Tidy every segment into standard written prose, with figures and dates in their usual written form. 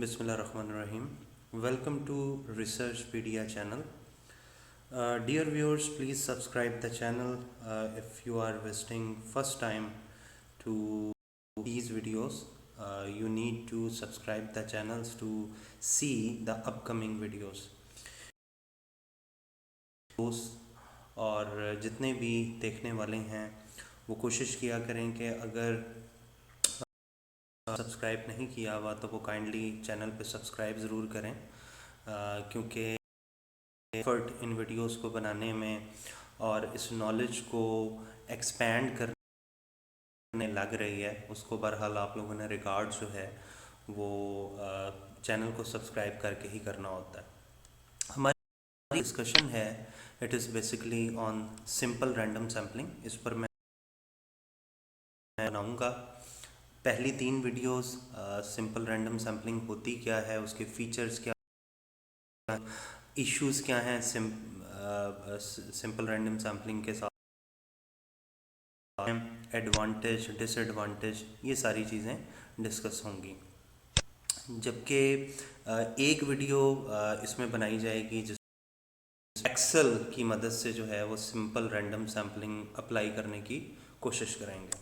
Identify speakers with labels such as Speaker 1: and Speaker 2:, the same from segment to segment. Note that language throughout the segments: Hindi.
Speaker 1: Bismillahirrahmanirrahim. Welcome to Researchpedia channel. Dear viewers, please subscribe the channel if you are visiting first time to these videos. You need to subscribe the channels to see the upcoming videos. और जितने भी देखने वाले हैं वो कोशिश किया करें कि अगर सब्सक्राइब नहीं किया हुआ तो वो काइंडली चैनल पे सब्सक्राइब ज़रूर करें, क्योंकि एफर्ट इन वीडियोस को बनाने में और इस नॉलेज को एक्सपेंड करने लग रही है, उसको बहरहाल आप लोगों ने रिकॉर्ड जो है वो चैनल को सब्सक्राइब करके ही करना होता है। हमारी डिस्कशन है, it is basically on simple random sampling. इस पर मैं बनाऊंगा पहली 3 वीडियोस सिंपल रैंडम सैम्पलिंग होती क्या है, उसके फीचर्स क्या, इश्यूज़ क्या हैं सिंपल रैंडम सैम्पलिंग के साथ, एडवांटेज डिसएडवांटेज, ये सारी चीज़ें डिस्कस होंगी। जबकि एक वीडियो इसमें बनाई जाएगी जिस एक्सेल की मदद से जो है वो सिंपल रैंडम सैम्पलिंग अप्लाई करने की कोशिश करेंगे।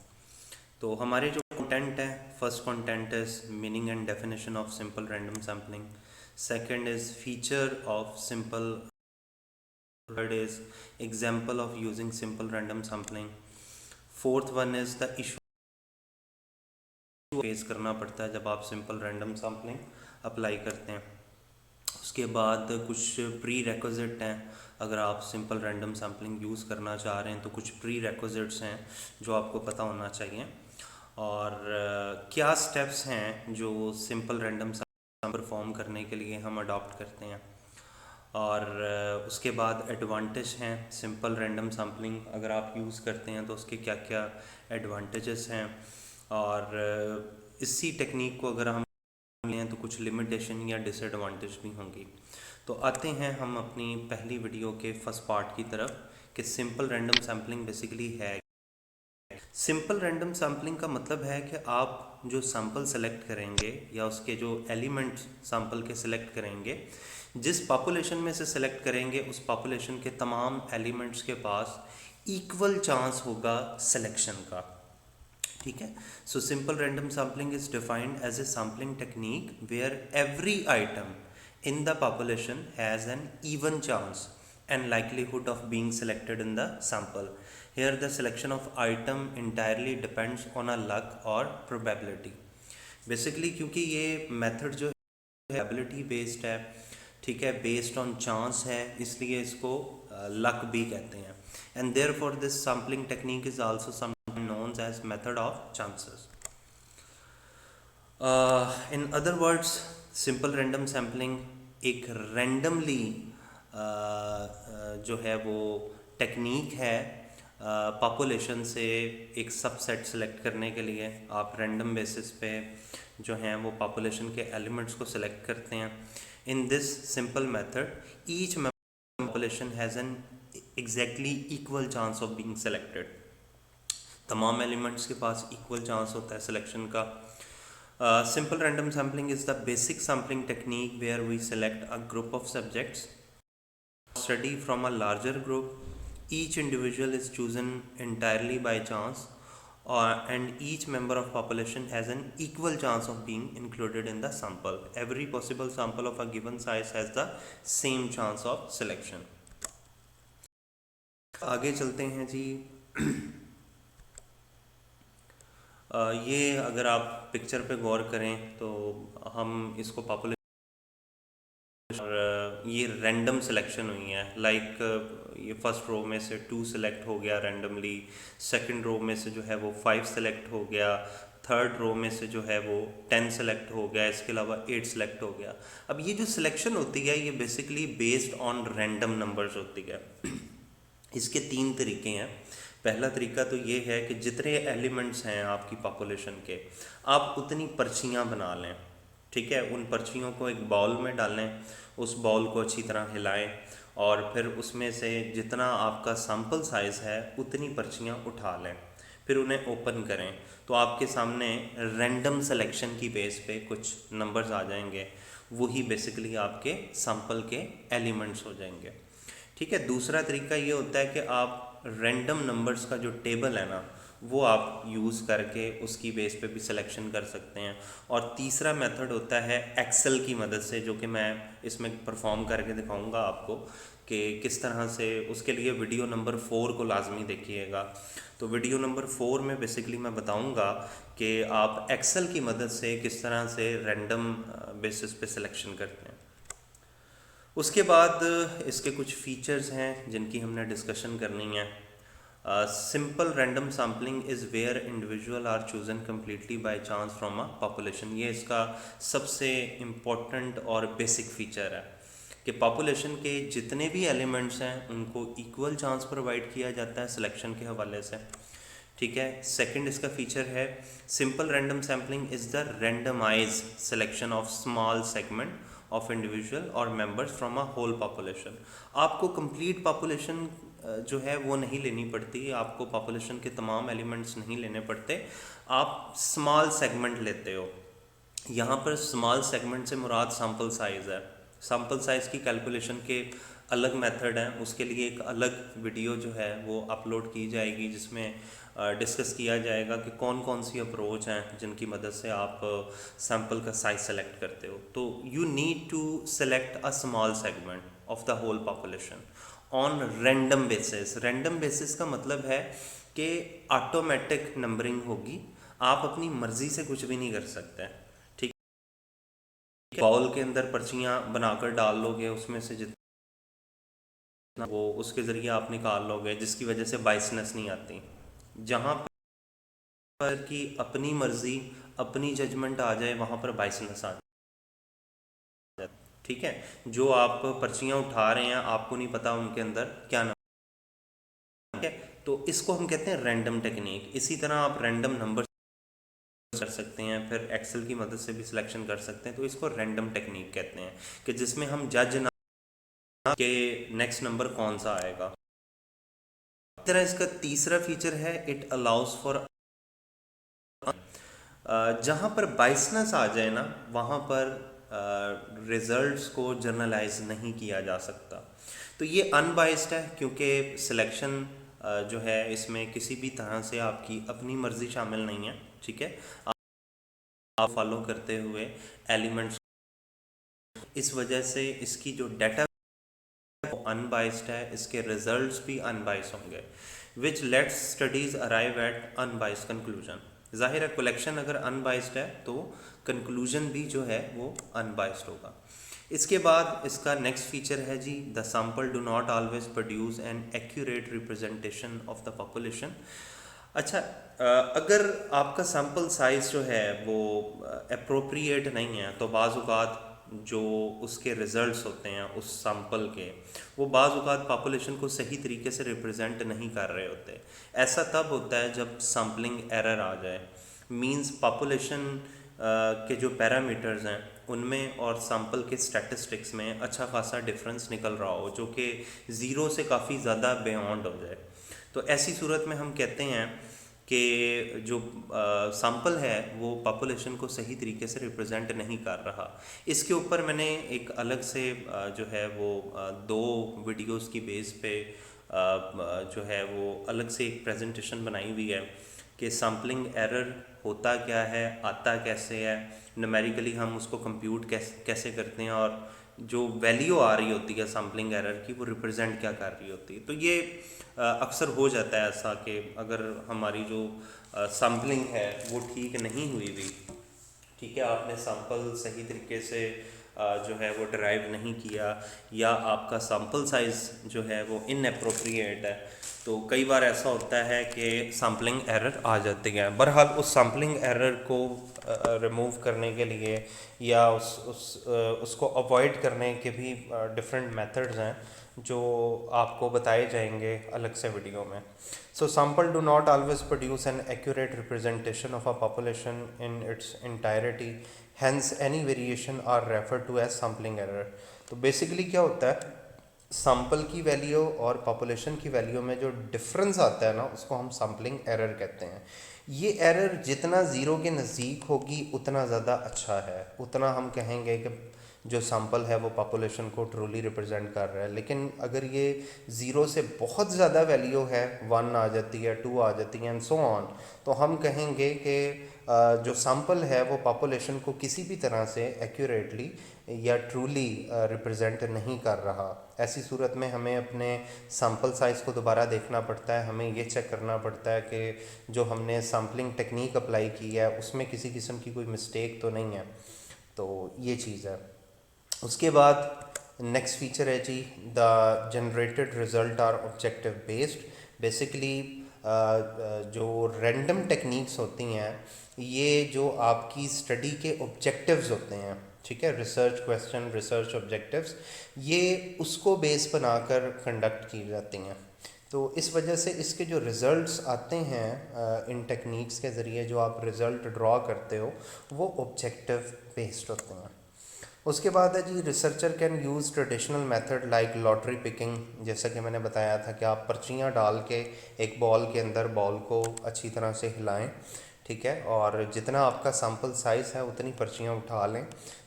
Speaker 1: तो हमारे जो कंटेंट है, first content is meaning and definition of simple random sampling, second is feature of simple, third is example of using simple random sampling, fourth one is the issue face करना पड़ता है जब आप सिंपल रैंडम सैम्पलिंग अप्लाई करते हैं। उसके बाद कुछ प्री रिक्विजिट हैं, अगर आप सिंपल रैंडम सैम्पलिंग यूज़ करना चाह रहे हैं तो कुछ प्री रिक्विजिट्स हैं जो आपको पता होना चाहिए, और क्या स्टेप्स हैं जो सिंपल रैंडम सैम्पलिंग परफॉर्म करने के लिए हम अडॉप्ट करते हैं, और उसके बाद एडवांटेज हैं सिंपल रैंडम सैम्पलिंग अगर आप यूज़ करते हैं तो उसके क्या क्या एडवांटेजेस हैं, और इसी टेक्निक को अगर हम लें तो कुछ लिमिटेशन या डिसएडवांटेज भी होंगी। तो आते हैं हम अपनी पहली वीडियो के फर्स्ट पार्ट की तरफ कि सिंपल रैंडम सैम्पलिंग बेसिकली है। सिंपल रैंडम सैम्पलिंग का मतलब है कि आप जो सैंपल सेलेक्ट करेंगे या उसके जो एलिमेंट सैंपल के सिलेक्ट करेंगे, जिस पॉपुलेशन में से सिलेक्ट करेंगे उस पॉपुलेशन के तमाम एलिमेंट्स के पास इक्वल चांस होगा सिलेक्शन का। ठीक है, so simple random sampling is defined as a sampling technique where every item in the population has an even chance and likelihood of being selected in the sample. Here the selection of item entirely depends on a luck or probability. Basically क्योंकि ये मेथड जो है probability based है, ठीक है, based on chance है, इसलिए इसको luck भी कहते हैं, and therefore this sampling technique is also sometimes known as method of chances. In other words, simple random sampling एक रैंडमली जो है वो टेक्निक है पॉपुलेशन से एक सबसेट सेलेक्ट करने के लिए। आप रैंडम बेसिस पे जो हैं वो पॉपुलेशन के एलिमेंट्स को सेलेक्ट करते हैं। In this simple method each population has an exactly equal chance of being selected. तमाम एलिमेंट्स के पास इक्वल चांस होता है सिलेक्शन का। Simple random sampling is the basic sampling technique where we select a group of subjects, study from a larger group. Each individual is chosen entirely by chance, and each member of population has an equal chance of being included in the sample. Every possible sample of a given size has the same chance of selection. आगे चलते हैं जी। ये अगर आप पिक्चर पे गौर करें तो हम इसको पॉपुलेशन, ये रैंडम सिलेक्शन हुई है, लाइक ये फर्स्ट रो में से 2 सिलेक्ट हो गया रैंडमली, सेकंड रो में से जो है वो 5 सिलेक्ट हो गया, थर्ड रो में से जो है वो 10 सेलेक्ट हो गया, इसके अलावा 8 सेलेक्ट हो गया। अब ये जो सिलेक्शन होती है ये basically based on random numbers होती है। इसके 3 तरीके हैं। पहला तरीका तो ये है कि जितने एलिमेंट्स हैं आपकी पॉपुलेशन के, आप उतनी पर्चियाँ बना लें, ठीक है, उन पर्चियों को एक बाउल में डालें, उस बाउल को अच्छी तरह हिलाएं और फिर उसमें से जितना आपका सैंपल साइज़ है उतनी पर्चियाँ उठा लें। फिर उन्हें ओपन करें तो आपके सामने रैंडम सिलेक्शन की बेस पे कुछ नंबर्स आ जाएंगे, वही बेसिकली आपके सैंपल के एलिमेंट्स हो जाएंगे। ठीक है, दूसरा तरीका ये होता है कि आप रैंडम नंबर्स का जो टेबल है ना वो आप यूज़ करके उसकी बेस पे भी सिलेक्शन कर सकते हैं। और तीसरा मेथड होता है एक्सेल की मदद से, जो कि मैं इसमें परफॉर्म करके दिखाऊंगा आपको कि किस तरह से। उसके लिए वीडियो नंबर 4 को लाजमी देखिएगा। तो वीडियो नंबर 4 में बेसिकली मैं बताऊंगा कि आप एक्सेल की मदद से किस तरह से रैंडम बेसिस पे सिलेक्शन करते हैं। उसके बाद इसके कुछ फीचर्स हैं जिनकी हमने डिस्कशन करनी है। Simple random sampling is where individual are chosen completely by chance from a population. ये इसका सबसे इम्पोर्टेंट और बेसिक फीचर है कि पॉपुलेशन के जितने भी एलिमेंट्स हैं उनको इक्वल चांस प्रोवाइड किया जाता है सिलेक्शन के हवाले से। ठीक है, सेकंड इसका फीचर है simple random sampling is the randomise selection of small segment of individual और members from a whole population. आपको कंप्लीट पॉपुलेशन जो है वो नहीं लेनी पड़ती, आपको पॉपुलेशन के तमाम एलिमेंट्स नहीं लेने पड़ते, आप स्मॉल सेगमेंट लेते हो। यहाँ पर स्मॉल सेगमेंट से मुराद सैम्पल साइज़ है। सैम्पल साइज़ की कैलकुलेशन के अलग मेथड हैं, उसके लिए एक अलग वीडियो जो है वो अपलोड की जाएगी जिसमें डिस्कस किया जाएगा कि कौन कौन सी अप्रोच हैं जिनकी मदद से आप सैम्पल का साइज सेलेक्ट करते हो। तो you need to select a small segment of the whole population on random basis. Random basis का मतलब है कि ऑटोमेटिक नंबरिंग होगी, आप अपनी मर्जी से कुछ भी नहीं कर सकते। ठीक है, बाउल के अंदर पर्चियाँ बनाकर डाल लोगे, उसमें से जितना वो उसके ज़रिए आप निकाल लोगे, जिसकी वजह से बाइसनेस नहीं आती। जहाँ पर कि अपनी मर्जी अपनी जजमेंट आ जाए वहाँ पर बाइसनेस आ जाए। ठीक है, जो आप पर्चियाँ उठा रहे हैं आपको नहीं पता उनके अंदर क्या नंबर है, तो इसको हम कहते हैं रैंडम टेक्निक। इसी तरह आप रैंडम नंबर कर सकते हैं, फिर एक्सेल की मदद से भी सिलेक्शन कर सकते हैं, तो इसको रैंडम टेक्निक कहते हैं कि जिसमें हम जज ना कि नेक्स्ट नंबर कौन सा आएगा। इस तरह इसका तीसरा फीचर है इट अलाउज फॉर, जहाँ पर बाइसनेस आ जाए ना वहाँ पर रिजल्ट्स को जर्नलाइज नहीं किया जा सकता। तो ये अनबाइस्ड है क्योंकि सिलेक्शन जो है इसमें किसी भी तरह से आपकी अपनी मर्जी शामिल नहीं है। ठीक है, आप फॉलो करते हुए एलिमेंट्स, इस वजह से इसकी जो डाटा अनबाइस्ड है, इसके रिजल्ट्स भी अनबाइस्ड होंगे, which lets studies arrive at unbiased conclusion. जाहिर है कलेक्शन अगर अनबाइस्ड है तो कंक्लूजन भी जो है वो अनबाइस्ड होगा। इसके बाद इसका नेक्स्ट फीचर है जी the sample do not always produce an accurate representation of the population. अच्छा, अगर आपका सैम्पल साइज़ जो है वो अप्रोप्रिएट नहीं है तो बाज़ औक़ात जो उसके रिज़ल्ट्स होते हैं उस सैम्पल के, वो बाज़ औक़ात पॉपुलेशन को सही तरीके से रिप्रेजेंट नहीं कर रहे होते। ऐसा तब होता है जब सैम्पलिंग एरर आ जाए, मींस पॉपुलेशन के जो पैरामीटर्स हैं उनमें और सैम्पल के स्टैटिस्टिक्स में अच्छा खासा डिफरेंस निकल रहा हो जो कि ज़ीरो से काफ़ी ज़्यादा बियॉन्ड हो जाए। तो ऐसी सूरत में हम कहते हैं कि जो सैम्पल है वो पॉपुलेशन को सही तरीके से रिप्रेजेंट नहीं कर रहा। इसके ऊपर मैंने एक अलग से जो है वो 2 वीडियोस की बेस पे जो है वो अलग से एक प्रेजेंटेशन बनाई हुई है कि सैम्पलिंग एरर होता क्या है, आता कैसे है, न्यूमेरिकली हम उसको कंप्यूट कैसे करते हैं और जो वैल्यू आ रही होती है सैम्पलिंग एरर की वो रिप्रेजेंट क्या कर रही होती है। तो ये अक्सर हो जाता है ऐसा कि अगर हमारी जो सैम्पलिंग है वो ठीक नहीं हुई हुई, ठीक है, आपने सैम्पल सही तरीके से जो है वो डराइव नहीं किया या आपका सैम्पल साइज़ जो है वो इनअप्रोप्रिएट है, तो कई बार ऐसा होता है कि सैम्पलिंग एरर आ जाती है। बहरहाल उस सैम्पलिंग एरर को रिमूव करने के लिए या उसको अवॉइड करने के भी डिफरेंट मेथड्स हैं जो आपको बताए जाएंगे अलग से वीडियो में। So sample do not always produce an accurate representation of a population in its entirety, hence any variation are refer to as sampling error. तो बेसिकली क्या होता है
Speaker 2: सैंपल की वैल्यू और पॉपुलेशन की वैल्यू में जो डिफरेंस आता है ना, उसको हम सैम्पलिंग एरर कहते हैं। ये एरर जितना ज़ीरो के नज़दीक होगी उतना ज़्यादा अच्छा है, उतना हम कहेंगे कि जो सैंपल है वो पॉपुलेशन को ट्रूली रिप्रेजेंट कर रहा है। लेकिन अगर ये ज़ीरो से बहुत ज़्यादा वैल्यू है, 1 आ जाती है, 2 आ जाती है एंड सो ऑन, तो हम कहेंगे कि जो सैंपल है वो पॉपुलेशन को किसी भी तरह से एक्यूरेटली या ट्रूली रिप्रेजेंट नहीं कर रहा। ऐसी सूरत में हमें अपने सैंपल साइज़ को दोबारा देखना पड़ता है, हमें ये चेक करना पड़ता है कि जो हमने सैम्पलिंग टेक्निक अप्लाई की है उसमें किसी किस्म की कोई मिस्टेक तो नहीं है। तो ये चीज़ है। उसके बाद नेक्स्ट फीचर है जी, the generated result are objective based. Basically जो रैंडम टेक्निक्स होती हैं, ये जो आपकी स्टडी के ऑब्जेक्टिव्स होते हैं, ठीक है, रिसर्च क्वेश्चन, रिसर्च ऑब्जेक्टिव्स, ये उसको बेस बनाकर कंडक्ट की जाती हैं। तो इस वजह से इसके जो रिज़ल्ट्स आते हैं इन टेक्निक्स के ज़रिए जो आप रिज़ल्ट ड्रॉ करते हो, वो ऑब्जेक्टिव बेस्ड होते हैं। उसके बाद है जी, researcher can use traditional method like lottery picking. जैसा कि मैंने बताया था कि आप पर्चियाँ डाल के एक बॉल के अंदर बॉल को अच्छी तरह से हिलाएं, ठीक है, और जितना आपका सैम्पल साइज़ है उतनी पर्चियाँ उठा लें,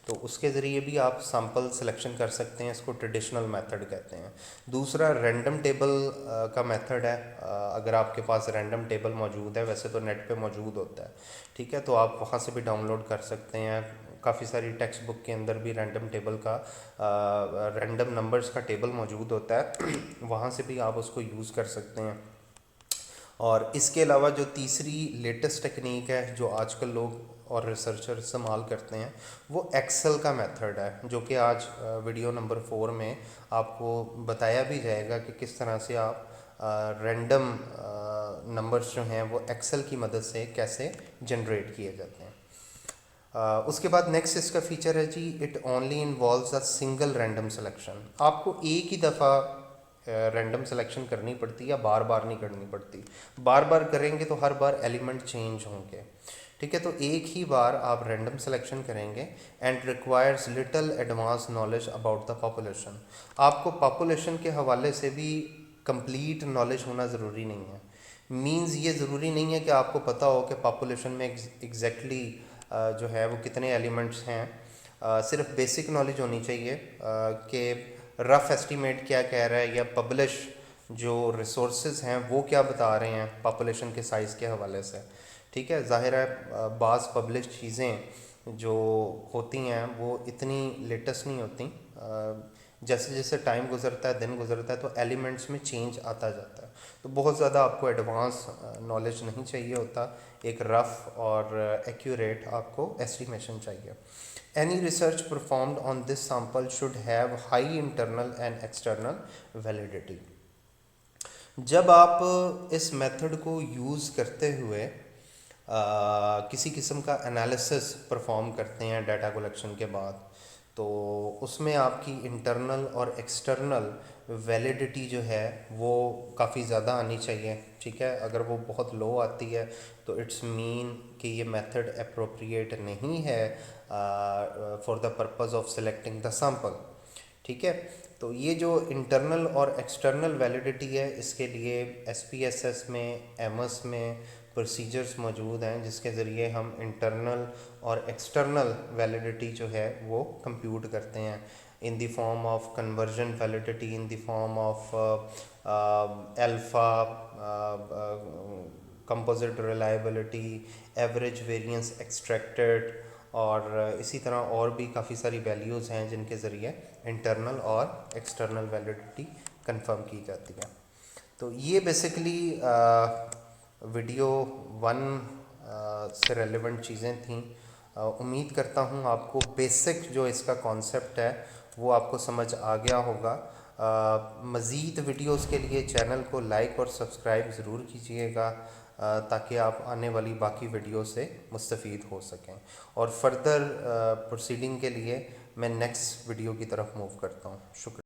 Speaker 2: तो उसके ज़रिए भी आप सैम्पल सिलेक्शन कर सकते हैं। इसको ट्रेडिशनल मेथड कहते हैं। दूसरा रैंडम टेबल का मेथड है। अगर आपके पास रैंडम टेबल मौजूद है, वैसे तो नेट पे मौजूद होता है, ठीक है, तो आप वहाँ से भी डाउनलोड कर सकते हैं। काफ़ी सारी टेक्स्ट बुक के अंदर भी रैंडम टेबल का रैंडम नंबर्स का टेबल मौजूद होता है वहाँ से भी आप उसको यूज़ कर सकते हैं। और इसके अलावा जो तीसरी लेटेस्ट टेक्निक है जो आजकल लोग और रिसर्चर इस्तेमाल करते हैं, वो एक्सेल का मेथड है, जो कि आज वीडियो नंबर 4 में आपको बताया भी जाएगा कि किस तरह से आप रैंडम नंबर्स जो हैं वो एक्सेल की मदद से कैसे जनरेट किए जाते हैं। उसके बाद नेक्स्ट इसका फीचर है जी, it only involves a single random selection. आपको एक ही दफ़ा रैंडम सिलेक्शन करनी पड़ती है, बार बार नहीं करनी पड़ती। बार बार करेंगे तो हर बार एलिमेंट चेंज होंगे, ठीक है, तो एक ही बार आप रैंडम सिलेक्शन करेंगे and requires little advance knowledge about the population. आपको पॉपुलेशन के हवाले से भी कंप्लीट नॉलेज होना ज़रूरी नहीं है। मींस ये ज़रूरी नहीं है कि आपको पता हो कि पॉपुलेशन में एग्जैक्टली जो है वो कितने एलिमेंट्स हैं। सिर्फ बेसिक नॉलेज होनी चाहिए कि रफ़ एस्टीमेट क्या कह रहा है, या पब्लिश जो रिसोर्सेज हैं वो क्या बता रहे हैं पॉपुलेशन के साइज़ के हवाले से, ठीक है। ज़ाहिर है बाज़ पब्लिश चीज़ें जो होती हैं वो इतनी लेटेस्ट नहीं होती। जैसे जैसे टाइम गुजरता है, दिन गुजरता है, तो एलिमेंट्स में चेंज आता जाता है। तो बहुत ज़्यादा आपको एडवांस नॉलेज नहीं चाहिए होता, एक रफ़ और एक्यूरेट आपको एस्टिमेशन चाहिए। Any research performed on this sample should have high internal and external validity. जब आप इस मेथड को यूज़ करते हुए किसी किस्म का एनालिसिस परफॉर्म करते हैं डाटा कलेक्शन के बाद, तो उसमें आपकी इंटरनल और एक्सटर्नल वैलिडिटी जो है वो काफ़ी ज़्यादा आनी चाहिए, ठीक है। अगर वो बहुत लो आती है तो इट्स मीन कि ये मेथड अप्रोप्रिएट नहीं है for the purpose of selecting the sample, ठीक है। तो ये जो इंटरनल और एक्सटर्नल वैलिडिटी है, इसके लिए SPSS में, MS में प्रोसीजर्स मौजूद हैं जिसके ज़रिए हम इंटरनल और एक्सटर्नल वैलिडिटी जो है वो कंप्यूट करते हैं in the form of conversion validity, in the form of alpha, composite reliability, average variance extracted, और इसी तरह और भी काफ़ी सारी वैल्यूज़ हैं जिनके ज़रिए इंटरनल और एक्सटर्नल वैलिडिटी कंफर्म की जाती है। तो ये बेसिकली वीडियो 1 से रेलेवेंट चीज़ें थीं। उम्मीद करता हूँ आपको बेसिक जो इसका कॉन्सेप्ट है वो आपको समझ आ गया होगा। मज़ीद वीडियोस के लिए चैनल को लाइक और सब्सक्राइब ज़रूर कीजिएगा ताकि आप आने वाली बाकी वीडियो से मुस्तफ़ीद हो सकें। और फर्दर प्रोसीडिंग के लिए मैं नेक्स्ट वीडियो की तरफ मूव करता हूँ। शुक्रिया।